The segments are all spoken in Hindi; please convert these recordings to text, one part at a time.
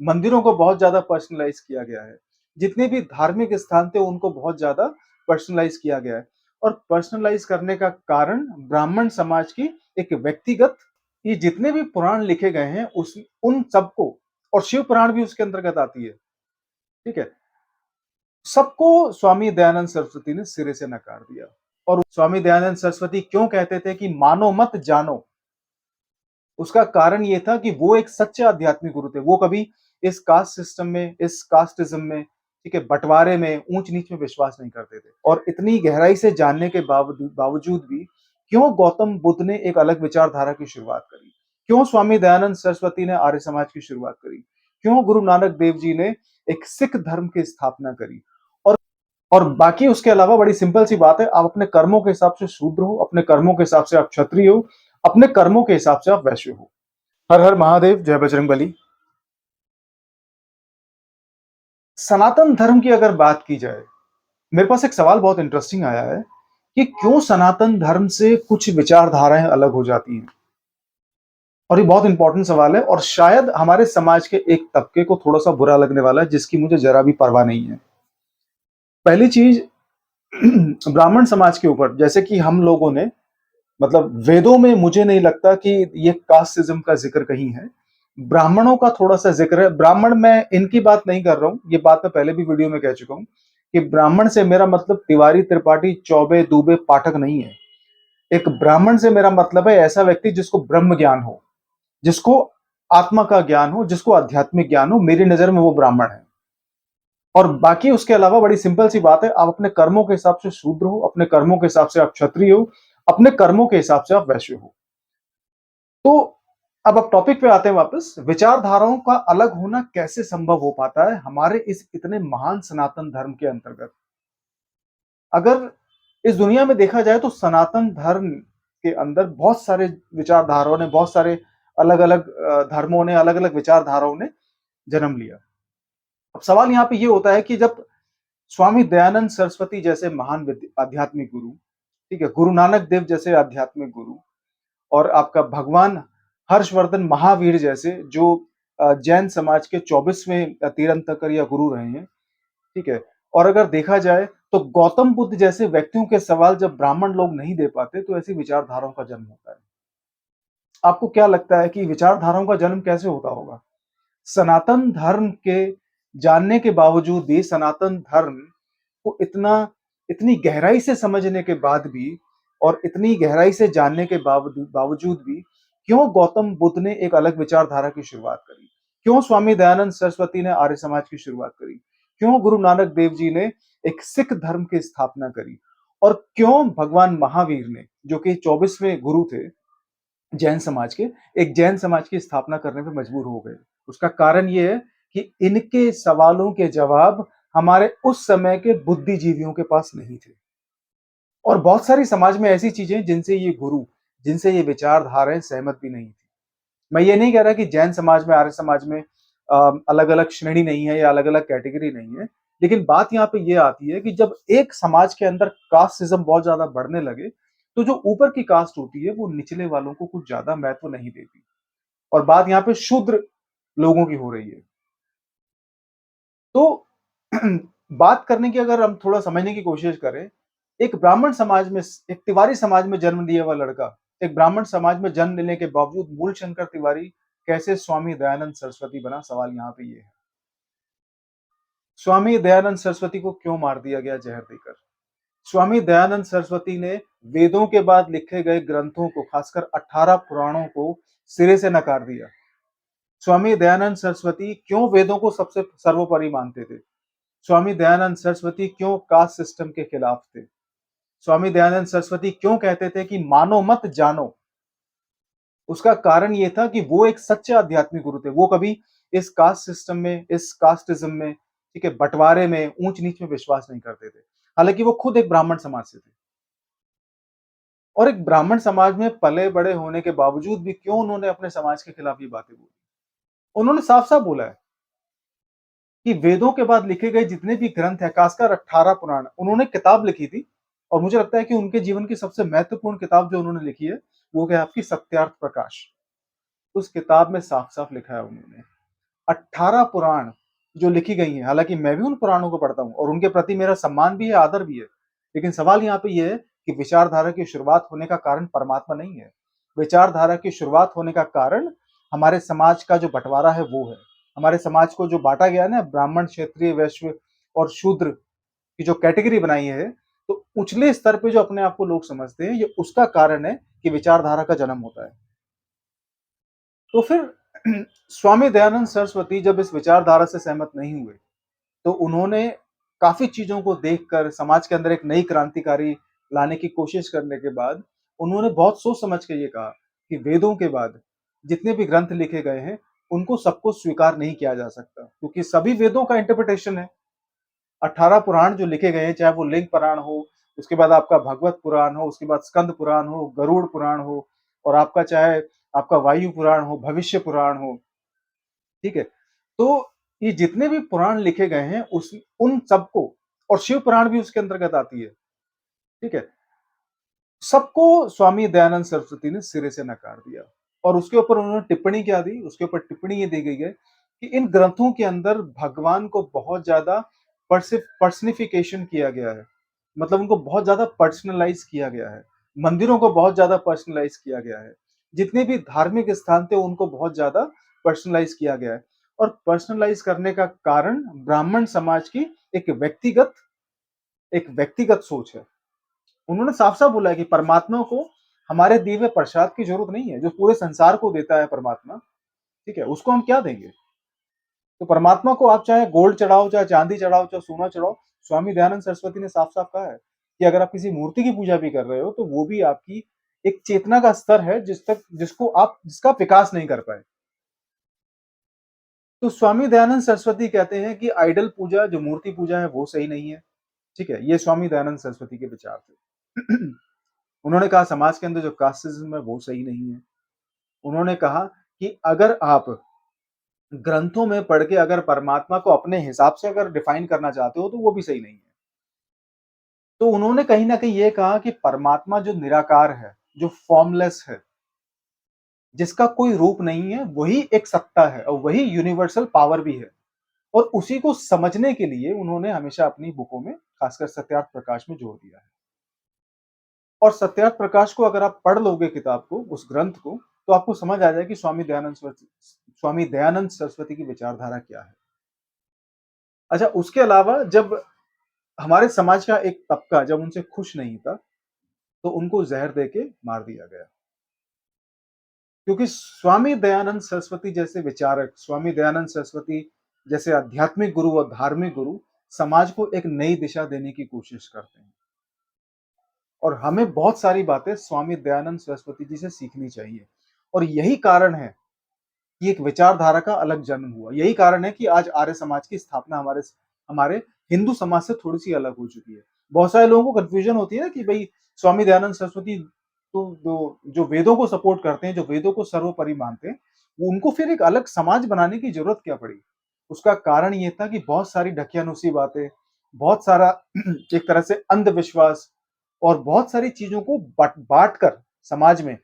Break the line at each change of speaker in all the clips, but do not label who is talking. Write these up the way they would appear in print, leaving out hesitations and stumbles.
मंदिरों को बहुत ज्यादा पर्सनलाइज किया गया है। जितने भी धार्मिक स्थान थे उनको बहुत ज्यादा पर्सनलाइज किया गया है। और पर्सनलाइज करने का कारण ब्राह्मण समाज की एक व्यक्तिगत, ये जितने भी पुराण लिखे गए हैं उस उन सबको, और शिव पुराण भी उसके अंतर्गत आती है, ठीक है, सबको स्वामी दयानंद सरस्वती ने सिरे से नकार दिया। और स्वामी दयानंद सरस्वती क्यों कहते थे कि मानो मत जानो, उसका कारण ये था कि वो एक सच्चे आध्यात्मिक गुरु थे। वो कभी इस कास्ट सिस्टम में, इस कास्टिज्म में, ठीक है, बंटवारे में, ऊंच नीच में विश्वास नहीं करते थे। और इतनी गहराई से जानने के बावजूद भी क्यों गौतम बुद्ध ने एक अलग विचारधारा की शुरुआत करी, क्यों स्वामी दयानंद सरस्वती ने आर्य समाज की शुरुआत करी, क्यों गुरु नानक देव जी ने एक सिख धर्म की स्थापना करी। और और बाकी उसके अलावा बड़ी सिंपल सी बात है, आप अपने कर्मों के हिसाब से शूद्र हो, अपने कर्मों के हिसाब से आप क्षत्रिय हो, अपने कर्मों के हिसाब से आप वैश्य हो। हर हर महादेव, जय बजरंगबली। सनातन धर्म की अगर बात की जाए, मेरे पास एक सवाल बहुत इंटरेस्टिंग आया है कि क्यों सनातन धर्म से कुछ विचारधाराएं अलग हो जाती हैं। और ये बहुत इंपॉर्टेंट सवाल है, और शायद हमारे समाज के एक तबके को थोड़ा सा बुरा लगने वाला है, जिसकी मुझे जरा भी परवाह नहीं है। पहली चीज, ब्राह्मण समाज के ऊपर, जैसे कि हम लोगों ने, मतलब वेदों में मुझे नहीं लगता कि ये कास्टिज्म का जिक्र कहीं है। ब्राह्मणों का थोड़ा सा जिक्र है। ब्राह्मण, मैं इनकी बात नहीं कर रहा हूं, ये बात मैं पहले भी वीडियो में कह चुका हूं कि ब्राह्मण से मेरा मतलब तिवारी, त्रिपाठी, चौबे, दुबे, पाठक नहीं है। एक ब्राह्मण से मेरा मतलब है ऐसा व्यक्ति जिसको ब्रह्म ज्ञान हो, जिसको आत्मा का ज्ञान हो, जिसको आध्यात्मिक ज्ञान हो। मेरी नजर में वो ब्राह्मण है। और बाकी उसके अलावा बड़ी सिंपल सी बात है, आप अपने कर्मों के हिसाब से शूद्र हो, अपने कर्मों के हिसाब से आप क्षत्रिय हो, अपने कर्मों के हिसाब से आप वैश्य हो। तो अब टॉपिक पे आते हैं वापस। विचारधाराओं का अलग होना कैसे संभव हो पाता है हमारे इस इतने महान सनातन धर्म के अंतर्गत। अगर इस दुनिया में देखा जाए तो सनातन धर्म के अंदर बहुत सारे विचारधाराओं ने, बहुत सारे अलग अलग धर्मों ने, अलग अलग विचारधाराओं ने जन्म लिया। अब सवाल यहाँ पे ये होता है कि जब स्वामी दयानंद सरस्वती जैसे महान आध्यात्मिक गुरु, ठीक है, गुरु नानक देव जैसे आध्यात्मिक गुरु, और आपका भगवान हर्षवर्धन महावीर जैसे जो जैन समाज के 24वें तीर्थंकर या गुरु रहे हैं, ठीक है, और अगर देखा जाए तो गौतम बुद्ध जैसे व्यक्तियों के सवाल जब ब्राह्मण लोग नहीं दे पाते तो ऐसी विचारधाराओं का जन्म होता है। आपको क्या लगता है कि विचारधाराओं का जन्म कैसे होता होगा? सनातन धर्म के जानने के बावजूद भी, सनातन धर्म को इतनी गहराई से समझने के बाद भी, और इतनी गहराई से जानने के बावजूद भी क्यों गौतम बुद्ध ने एक अलग विचारधारा की शुरुआत करी, क्यों स्वामी दयानंद सरस्वती ने आर्य समाज की शुरुआत करी, क्यों गुरु नानक देव जी ने एक सिख धर्म की स्थापना करी, और क्यों भगवान महावीर ने, जो कि 24वें गुरु थे जैन समाज के, एक जैन समाज की स्थापना करने पर मजबूर हो गए? उसका कारण यह है कि इनके सवालों के जवाब हमारे उस समय के बुद्धिजीवियों के पास नहीं थे। और बहुत सारी समाज में ऐसी चीजें जिनसे ये गुरु, जिनसे ये विचारधाराएं सहमत भी नहीं थी। मैं ये नहीं कह रहा कि जैन समाज में, आर्य समाज में अलग अलग श्रेणी नहीं है या अलग अलग कैटेगरी नहीं है, लेकिन बात यहाँ पे ये आती है कि जब एक समाज के अंदर कास्टिज्म बहुत ज्यादा बढ़ने लगे तो जो ऊपर की कास्ट होती है वो निचले वालों को कुछ ज्यादा महत्व नहीं देती। और बात यहाँ पे शूद्र लोगों की हो रही है। तो बात करने की, अगर हम थोड़ा समझने की कोशिश करें, एक ब्राह्मण समाज में, एक तिवारी समाज में जन्म लिया हुआ लड़का एक ब्राह्मण समाज में जन्म लेने के बावजूद मूल शंकर तिवारी कैसे स्वामी दयानंद सरस्वती बना? सवाल यहाँ पे ये है। स्वामी दयानंद सरस्वती को क्यों मार दिया गया जहर देकर? स्वामी दयानंद सरस्वती ने वेदों के बाद लिखे गए ग्रंथों को, खासकर 18 पुराणों को सिरे से नकार दिया। स्वामी दयानंद सरस्वती क्यों वेदों को सबसे सर्वोपरि मानते थे? स्वामी दयानंद सरस्वती क्यों कास्ट सिस्टम के खिलाफ थे? स्वामी दयानंद सरस्वती क्यों कहते थे कि मानो मत जानो? उसका कारण यह था कि वो एक सच्चे आध्यात्मिक गुरु थे। वो कभी इस कास्ट सिस्टम में, इस कास्टिज्म में, ठीक है, बंटवारे में, ऊंच नीच में विश्वास नहीं करते थे। हालांकि वो खुद एक ब्राह्मण समाज से थे। और एक ब्राह्मण समाज में पले बड़े होने के बावजूद भी क्यों उन्होंने अपने समाज के खिलाफ ये बातें बोली? उन्होंने साफ साफ बोला है कि वेदों के बाद लिखे गए जितने भी ग्रंथ है, खासकर 18 पुराण, उन्होंने किताब लिखी थी। और मुझे लगता है कि उनके जीवन की सबसे महत्वपूर्ण किताब जो उन्होंने लिखी है वो क्या है? आपकी सत्यार्थ प्रकाश। उस किताब में साफ साफ लिखा है उन्होंने 18 पुराण जो लिखी गई हैं, हालाँकि मैं भी उन पुराणों को पढ़ता हूँ और उनके प्रति मेरा सम्मान भी है, आदर भी है। लेकिन सवाल यहाँ पे ये है कि विचारधारा की शुरुआत होने का कारण परमात्मा नहीं है। विचारधारा की शुरुआत होने का कारण हमारे समाज का जो बँटवारा है वो है। हमारे समाज को जो बाँटा गया है ना ब्राह्मण, क्षत्रिय, वैश्य और शूद्र की जो कैटेगरी बनाई है, तो उछले स्तर पे जो अपने आप को लोग समझते हैं, ये उसका कारण है कि विचारधारा का जन्म होता है। तो फिर स्वामी दयानंद सरस्वती जब इस विचारधारा से सहमत नहीं हुए, तो उन्होंने काफ़ी चीज़ों को देखकर समाज के अंदर एक नई क्रांतिकारी लाने की कोशिश करने के बाद, उन्होंने बहुत सोच समझ के ये कहा कि वेदों के बाद जितने भी ग्रंथ लिखे गए हैं, उनको सबको स्वीकार नहीं किया जा सकता, क्योंकि सभी वेदों का इंटरप्रिटेशन है। 18 पुराण जो लिखे गए हैं, चाहे वो लिंग पुराण हो, उसके बाद आपका भगवत पुराण हो, उसके बाद स्कंद पुराण हो, गरुड़ पुराण हो और आपका चाहे आपका वायु पुराण हो, भविष्य पुराण हो, ठीक है? तो ये जितने भी पुराण लिखे गए हैं, उस उन सबको और शिव पुराण भी उसके अंतर्गत आती है, ठीक है? सबको स्वामी दयानंद सरस्वती ने सिरे से नकार दिया और उसके ऊपर उन्होंने टिप्पणी क्या दी? उसके ऊपर टिप्पणी ये दी गई है कि इन ग्रंथों के अंदर भगवान को बहुत ज़्यादा पर्सनिफिकेशन किया गया है। मतलब उनको बहुत ज़्यादा पर्सनलाइज़ किया गया है। मंदिरों को बहुत ज़्यादा पर्सनलाइज़ किया गया है। जितने भी धार्मिक स्थान थे उनको बहुत ज़्यादा पर्सनलाइज़ किया गया है और पर्सनलाइज़ करने का कारण ब्राह्मण समाज की एक व्यक्तिगत सोच है। उन्होंने साफ-साफ बोला है कि परमात्मा को हमारे दिए हुए प्रसाद की ज़रूरत नहीं है, जो पूरे संसार को देता है परमात्मा, ठीक है? उसको हम क्या देंगे? तो परमात्मा को आप चाहे गोल्ड चढ़ाओ, चाहे चांदी चढ़ाओ, चाहे सोना चढ़ाओ, स्वामी दयानंद सरस्वती ने साफ-साफ कहा है कि अगर आप किसी मूर्ति की पूजा भी कर रहे हो, तो वो भी आपकी एक चेतना का स्तर है जिसका आप विकास नहीं कर पाए। तो स्वामी दयानंद सरस्वती कहते हैं कि आइडल पूजा, जो मूर्ति पूजा है, वो सही नहीं है, ठीक है? ये स्वामी दयानंद सरस्वती के विचार थे। उन्होंने कहा समाज के अंदर जो कास्टिज़्म है वो सही नहीं है। उन्होंने कहा कि अगर आप ग्रंथों में पढ़ के अगर परमात्मा को अपने हिसाब से अगर डिफाइन करना चाहते हो तो वो भी सही नहीं है। तो उन्होंने कहीं न कहीं ये कहा कि परमात्मा जो निराकार है, जो फ़ॉर्मलेस है, जिसका कोई रूप नहीं है, वही एक सत्ता है और वही यूनिवर्सल पावर भी है। और उसी को समझने के लिए उन्होंने हमेशा अपनी बुकों में, खासकर सत्यार्थ प्रकाश में जोर दिया है। और सत्यार्थ प्रकाश को अगर आप पढ़ लोगे किताब को, उस ग्रंथ को, तो आपको समझ आ जाएगा कि स्वामी दयानंद सरस्वती की विचारधारा क्या है। अच्छा, उसके अलावा जब हमारे समाज का एक तबका जब उनसे खुश नहीं था, तो उनको ज़हर देके मार दिया गया। क्योंकि स्वामी दयानंद सरस्वती जैसे विचारक, स्वामी दयानंद सरस्वती जैसे आध्यात्मिक गुरु और धार्मिक गुरु समाज को एक नई दिशा देने की कोशिश करते हैं। और हमें बहुत सारी बातें स्वामी दयानंद सरस्वती जी से सीखनी चाहिए। और यही कारण है कि एक विचारधारा का अलग जन्म हुआ। यही कारण है कि आज आर्य समाज की स्थापना हमारे हमारे हिंदू समाज से थोड़ी-सी अलग हो चुकी है। बहुत सारे लोगों को कन्फ्यूजन होती है ना कि भई स्वामी दयानंद सरस्वती तो जो वेदों को सपोर्ट करते हैं, जो वेदों को सर्वोपरि मानते हैं, वो उनको फिर एक अलग समाज बनाने की ज़रूरत क्या पड़ी? उसका कारण ये था कि बहुत सारी ढकियानुसी बातें, बहुत सारा एक तरह से अंधविश्वास और बहुत सारी चीज़ों को बाँट कर समाज में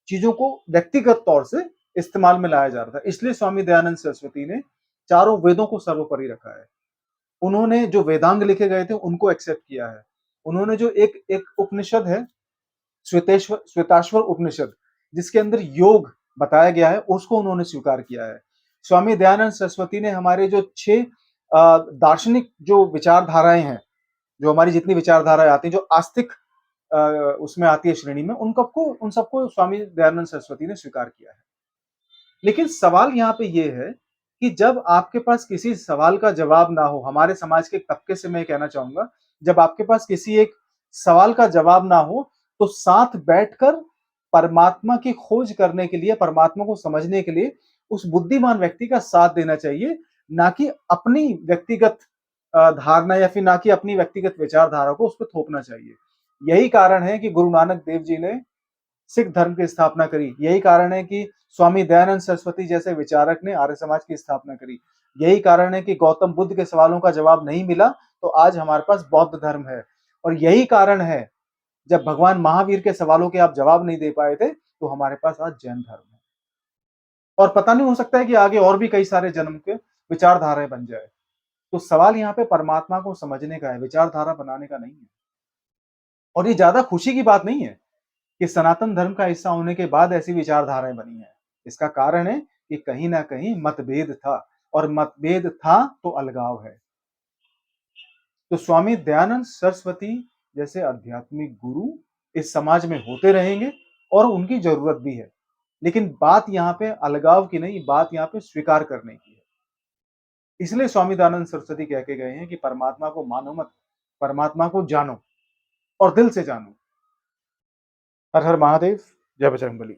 चीज़ों को व्यक्तिगत तौर से इस्तेमाल में लाया जा रहा था। इसलिए स्वामी दयानंद सरस्वती ने चारों वेदों को सर्वोपरि रखा है। उन्होंने जो वेदांग लिखे गए थे, उनको एक्सेप्ट किया है। उन्होंने जो एक एक उपनिषद है, श्वेताश्वर उपनिषद, जिसके अंदर योग बताया गया है, उसको उन्होंने स्वीकार किया है। स्वामी दयानंद सरस्वती ने हमारे जो 6 दार्शनिक जो विचारधाराएँ हैं, जो हमारी जितनी विचारधाराएँ आती हैं, जो आस्तिक अ, उसमें आती है श्रेणी में, उन सबको स्वामी दयानंद सरस्वती ने स्वीकार किया है। लेकिन सवाल यहाँ पे ये है कि जब आपके पास किसी सवाल का जवाब ना हो, हमारे समाज के एक तबके से मैं ये कहना चाहूँगा, जब आपके पास किसी एक सवाल का जवाब ना हो, तो साथ बैठकर परमात्मा की खोज करने के लिए, परमात्मा को समझने के लिए उस बुद्धिमान व्यक्ति का साथ देना चाहिए, ना कि अपनी व्यक्तिगत धारणा या फिर ना कि अपनी व्यक्तिगत विचारधारा को उस पे थोपना चाहिए। यही कारण है कि गुरु नानक देव जी ने सिख धर्म की स्थापना करी। यही कारण है कि स्वामी दयानंद सरस्वती जैसे विचारक ने आर्य समाज की स्थापना करी। यही कारण है कि गौतम बुद्ध के सवालों का जवाब नहीं मिला, तो आज हमारे पास बौद्ध धर्म है। और यही कारण है, जब भगवान महावीर के सवालों के आप जवाब नहीं दे पाए थे, तो हमारे पास आज जैन धर्म है। और पता नहीं, हो सकता है कि आगे और भी कई सारे जन्म के विचारधाराएँ बन जाए। तो सवाल यहाँ पे परमात्मा को समझने का है, विचारधारा बनाने का नहीं है। और ये ज़्यादा खुशी की बात नहीं है कि सनातन धर्म का हिस्सा होने के बाद ऐसी विचारधाराएँ बनी हैं। इसका कारण है कि कहीं न कहीं मतभेद था, और मतभेद था तो अलगाव है। तो स्वामी दयानंद सरस्वती जैसे आध्यात्मिक गुरु इस समाज में होते रहेंगे, और उनकी ज़रूरत भी है। लेकिन बात यहाँ पे अलगाव की नहीं, बात यहाँ पे स्वीकार करने की है। इसलिए स्वामी दयानंद सरस्वती कह के गए हैं कि परमात्मा को मानो मत, परमात्मा को जानो और दिल से जानो। हर हर महादेव, जय बजरंगबली।